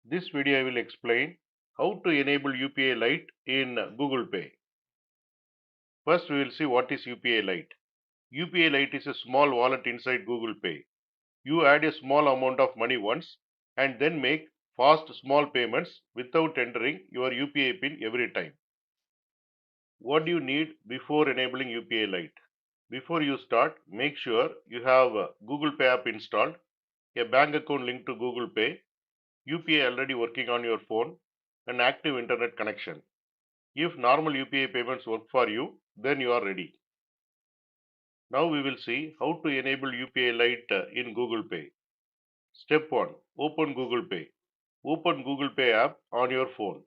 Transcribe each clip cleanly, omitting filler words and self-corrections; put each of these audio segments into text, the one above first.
This video I will explain how to enable UPI Lite in Google Pay. First we will see what is UPI Lite. UPI Lite is a small wallet inside Google Pay. You add a small amount of money once and then make fast small payments without entering your UPI PIN every time. What do you need before enabling UPI Lite? Before you start, make sure you have a Google Pay app installed, a bank account linked to Google Pay, UPI already working on your phone, an active internet connection. If normal UPI payments work for you, then you are ready. Now we will see how to enable UPI Lite in Google Pay. Step 1. Open Google Pay. Open Google Pay app on your phone.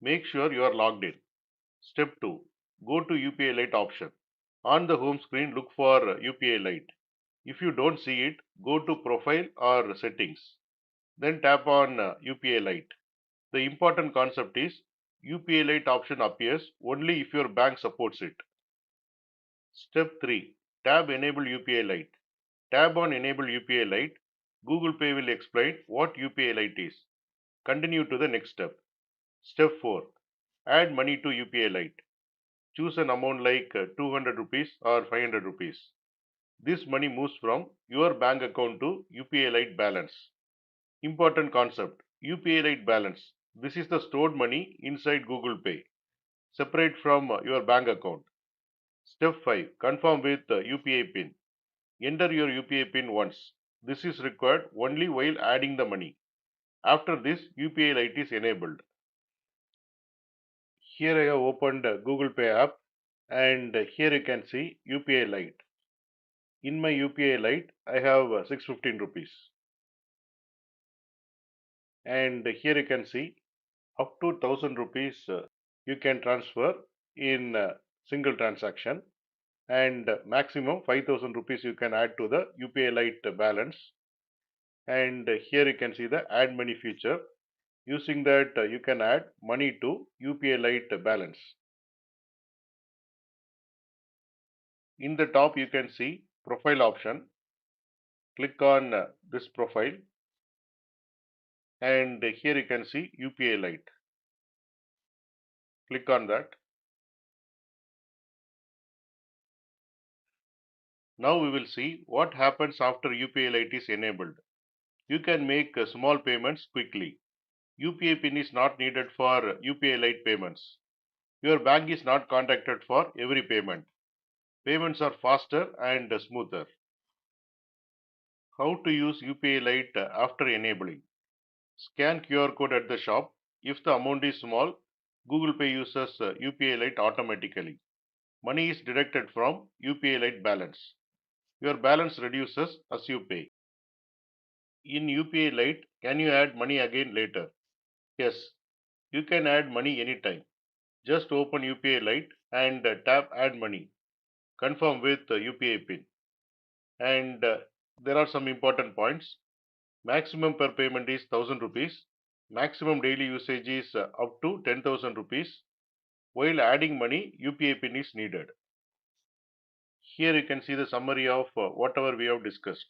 Make sure you are logged in. Step 2. Go to UPI Lite option. On the home screen, look for UPI Lite. If you don't see it, go to Profile or Settings. Then tap on UPI Lite. The important concept is UPI Lite option appears only if your bank supports it. Step 3. Tab Enable UPI Lite. Tab on Enable UPI Lite. Google Pay will explain what UPI Lite is. Continue to the next step. Step 4. Add money to UPI Lite. Choose an amount like 200 rupees or 500 rupees. This money moves from your bank account to UPI Lite balance. Important concept. UPI Lite balance. This is the stored money inside Google Pay, separate from your bank account. Step 5. Confirm with UPI PIN. Enter your UPI PIN once. This is required only while adding the money. After this, UPI Lite is enabled. Here I have opened Google Pay app and here you can see UPI Lite. In my UPI Lite, I have 615 rupees. And here you can see up to 1000 rupees you can transfer in single transaction, and maximum 5000 rupees you can add to the UPI Lite balance. And here you can see the add money feature. Using that you can add money to UPI Lite balance. In the top you can see profile option. Click on this profile and here you can see UPI Lite. Click on that. Now we will see what happens after UPI Lite is enabled. You can make small payments quickly. UPI PIN is not needed for UPI Lite payments. Your bank is not contacted for every payment. Payments are faster and smoother. How to use UPI Lite after enabling? Scan QR code at the shop. If the amount is small, Google Pay uses UPI Lite automatically. Money is deducted from UPI Lite balance. Your balance reduces as you pay. In UPI Lite, can you add money again later? Yes, you can add money anytime. Just open UPI Lite and tap Add Money. Confirm with UPI PIN. And there are some important points. Maximum per payment is 1000 rupees. Maximum daily usage is up to 10,000 rupees. While adding money, UPI PIN is needed. Here you can see the summary of whatever we have discussed.